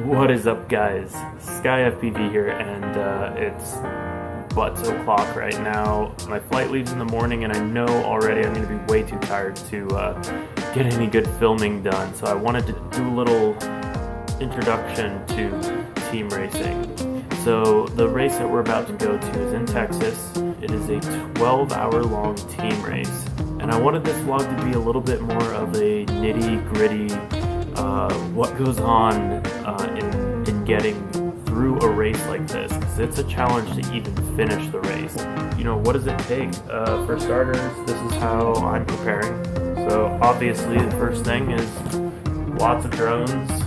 What is up, guys? Sky FPV here, and it's butts o'clock right now. My flight leaves in the morning, and I know already I'm going to be way too tired to get any good filming done. So I wanted to do a little introduction to team racing. So the race that we're about to go to is in Texas. It is a 12-hour-long team race, and I wanted this vlog to be a little bit more of a nitty-gritty what goes on in getting through a race like this, because it's a challenge to even finish the race. You know, what does it take? For starters, this is how I'm preparing. So obviously the first thing is lots of drones.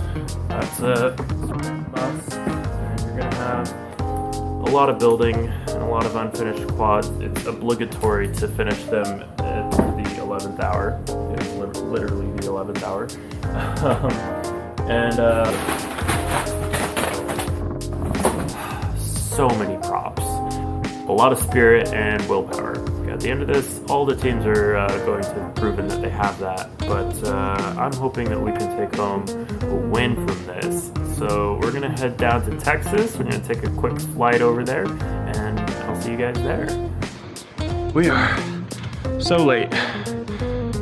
That's a must. And you're gonna have a lot of building and a lot of unfinished quads. It's obligatory to finish them at the 11th hour. It's literally the 11th hour. So many props, a lot of spirit and willpower. At the end of this, all the teams are going to have proven that they have that, but I'm hoping that we can take home a win from this. So we're gonna head down to Texas. We're gonna take a quick flight over there, and I'll see you guys there. We are so late.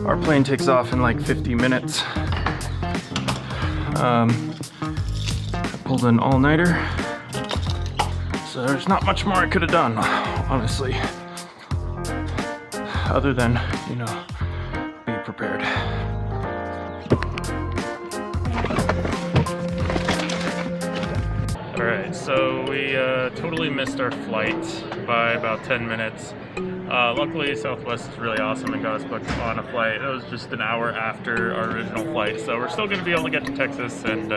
Our plane takes off in like 50 minutes. I pulled an all-nighter, so there's not much more I could have done, honestly, other than, you know, be prepared. Alright, so we totally missed our flight by about 10 minutes. Luckily, Southwest is really awesome and got us booked on a flight. It was just an hour after our original flight, so we're still going to be able to get to Texas, and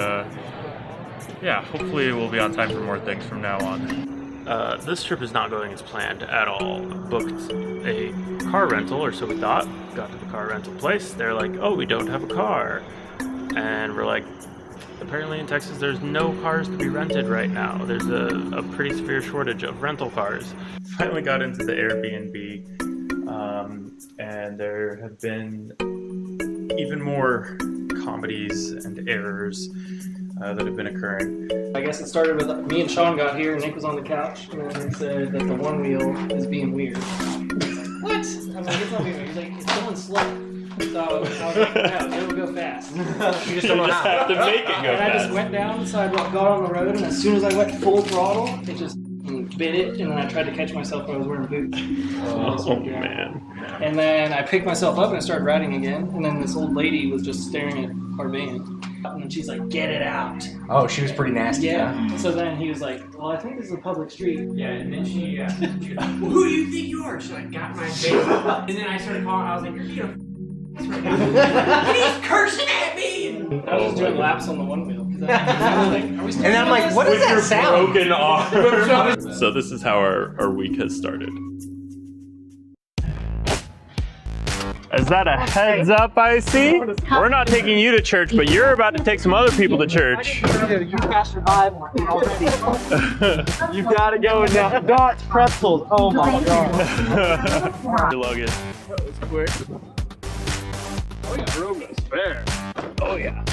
yeah, hopefully we'll be on time for more things from now on. This trip is not going as planned at all. Booked a car rental, or so we thought. Got to the car rental place. They're like, oh, we don't have a car. And we're like, apparently in Texas there's no cars to be rented right now. There's a pretty severe shortage of rental cars. Finally got into the Airbnb, and there have been even more comedies and errors that have been occurring. I guess it started with me and Sean got here, Nick was on the couch, and then he said that the one wheel is being weird. What? I was like, it's not being weird. He's like, it's going slow. So I was like, no, it'll go fast. You just have to make it go fast. And I just went down the sidewalk, got on the road, and as soon as I went full throttle, it just bit it, and then I tried to catch myself when I was wearing boots. Oh man. And then I picked myself up and I started riding again, and then this old lady was just staring at our van. And then she's like, get it out. Oh, she was pretty nasty. Yeah. So then he was like, well, I think this is a public street. Yeah, and then she was like, well, who do you think you are? She like got in my face. And then I started calling, I was like, you're being a right now. And he's cursing at me! I was just doing laps on the one wheel. And then I'm like, what does that sound? Broken arm. So this is how our week has started. Is that a heads up I see? We're not taking you to church, but you're about to take some other people to church. You passed revive already. You've got to go now. Dots, pretzels. Oh my god. Logan. That was quick. Oh yeah, room to spare. Oh yeah.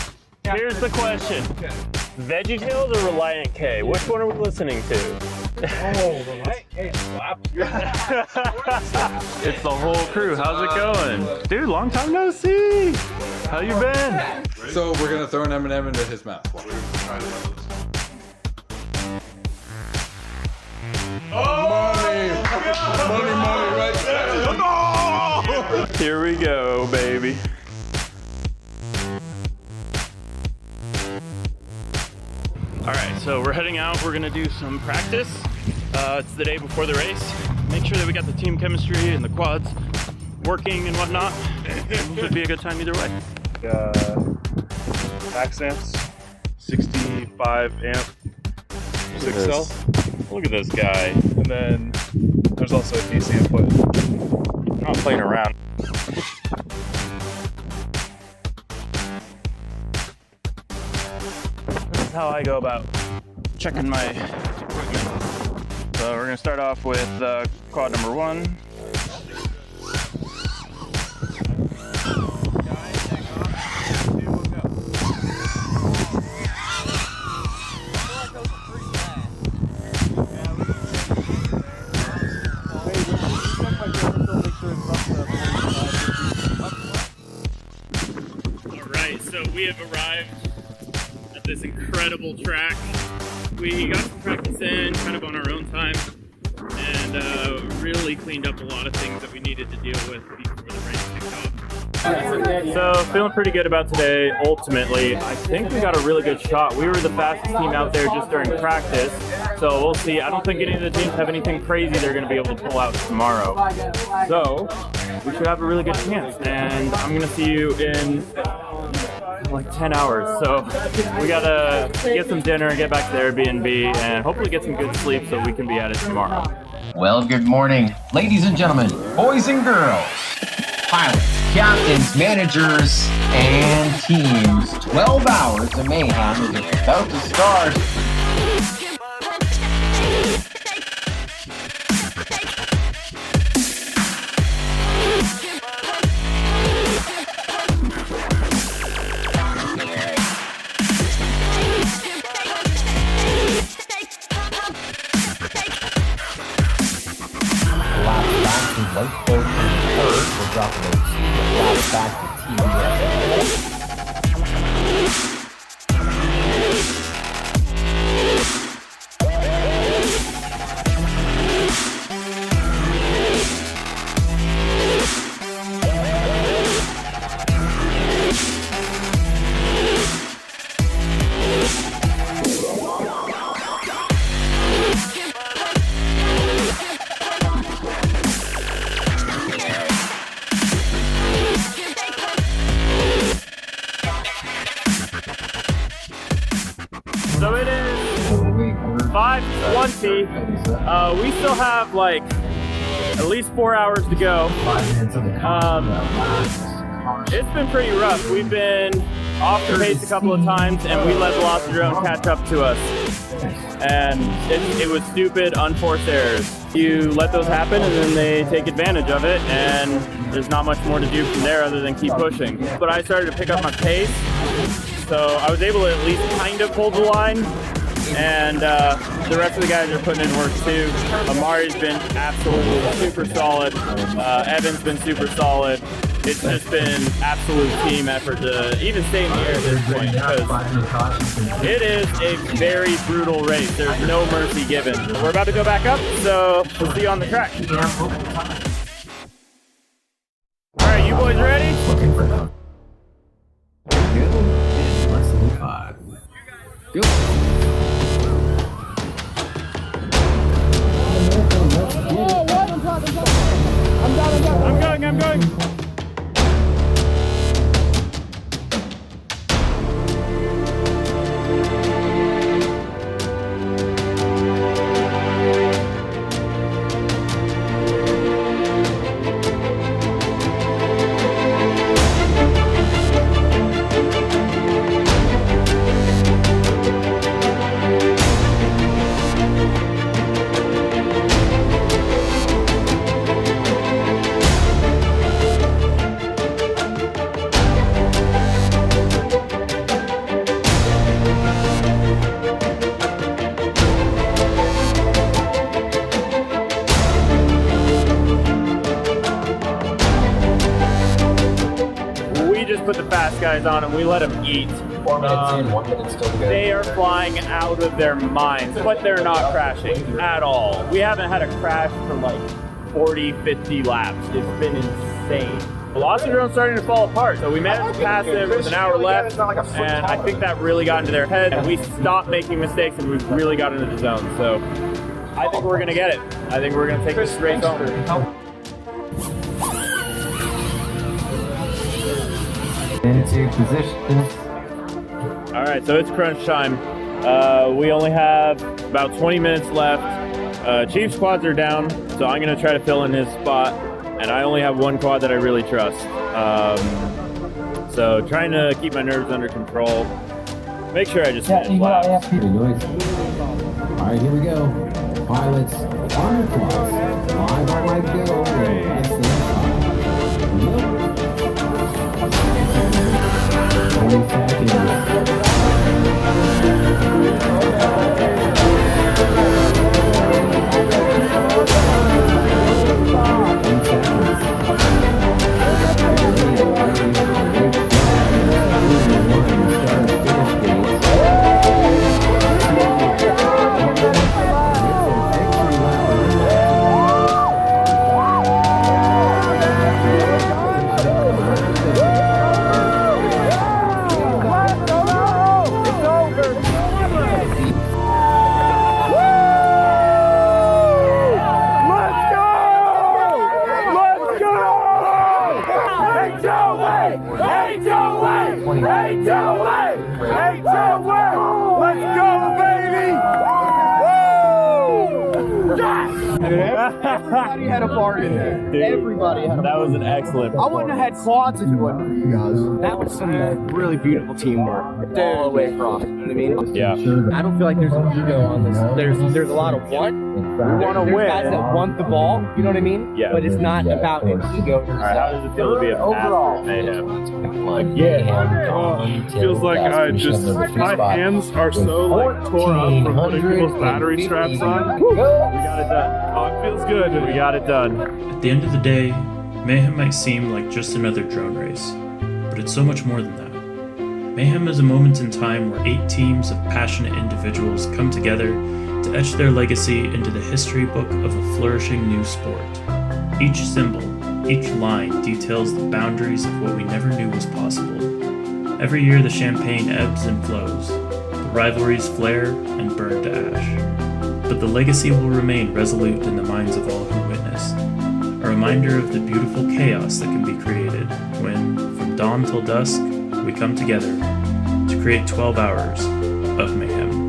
Here's the question. VeggieTales or Reliant K? Which one are we listening to? Oh, Reliant K slaps. It's the whole crew. How's it going? Dude, long time no see. How you been? So we're gonna throw an M&M into his mouth. Money right there. No! Here we go, baby. Alright, so we're heading out. We're gonna do some practice. It's the day before the race. Make sure that we got the team chemistry and the quads working and whatnot. It should be a good time either way. Max amps, 65 amp, 6 cell. Look at this guy. And then there's also a DC input. I'm not playing around. This is how I go about checking my equipment. So we're gonna start off with quad number 1. So we have arrived at this incredible track. We got some practice in kind of on our own time and really cleaned up a lot of things that we needed to deal with before the race kicked off. So feeling pretty good about today. Ultimately, I think we got a really good shot. We were the fastest team out there just during practice, so we'll see. I don't think any of the teams have anything crazy they're going to be able to pull out tomorrow. So we should have a really good chance, and I'm going to see you in like 10 hours. So we got to get some dinner and get back to the Airbnb and hopefully get some good sleep so we can be at it tomorrow. Well, good morning, ladies and gentlemen, boys and girls, pilots, captains, managers, and teams. 12 hours of mayhem is about to start. Lifeboat and third will drop those laps back to So it is 5:20. We still have like at least 4 hours to go. It's been pretty rough. We've been off the pace a couple of times, and we let Velocity Drones catch up to us. And it was stupid, unforced errors. You let those happen, and then they take advantage of it, and there's not much more to do from there other than keep pushing. But I started to pick up my pace, so I was able to at least kind of hold the line, and the rest of the guys are putting in work too. Amari's been absolutely super solid. Evan's been super solid. It's just been absolute team effort to even stay in the air at this point, because it is a very brutal race. There's no mercy given. We're about to go back up, so we'll see you on the track. All right, you boys ready? I'm going. Put the fast guys on and we let them eat. 4 minutes in, 1 minute still to go. They are flying out of their minds, but they're not crashing at all. We haven't had a crash for like 40, 50 laps. It's been insane. Velocity Drone's starting to fall apart, so we managed to pass them with an hour left, and I think that really got into their head, and we stopped making mistakes, and we really got into the zone. So I think we're gonna get it. I think we're gonna take this race home. Into position. All right, so it's crunch time. We only have about 20 minutes left. Chief's quads are down, so I'm gonna try to fill in his spot, and I only have one quad that I really trust. So trying to keep my nerves under control. Make sure I just finish laps. All right, here we go. Pilots on your clocks. Live on my go. That's the Let's go, baby! Everybody had a part in there. Everybody had a part. That was an excellent I wouldn't have had quads if it wasn't for you guys. That was some really beautiful teamwork all the way across. You know what I mean? Yeah. I don't feel like there's an ego on this. There's a lot of want. There's guys that want the ball. You know what I mean? Yeah. But it's not about an ego. All right, how does it feel to be a pastor at Mayhem? Yeah. Feels like I just, my hands are so like tore up from putting people's battery straps on. We got it done. Oh, it feels good. We got it done. At the end of the day, Mayhem might seem like just another drone race, but it's so much more than that. Mayhem is a moment in time where 8 teams of passionate individuals come together to etch their legacy into the history book of a flourishing new sport. Each symbol, each line details the boundaries of what we never knew was possible. Every year the champagne ebbs and flows, the rivalries flare and burn to ash. But the legacy will remain resolute in the minds of all who witnessed, a reminder of the beautiful chaos that can be created when, from dawn till dusk, we come together to create 12 hours of mayhem.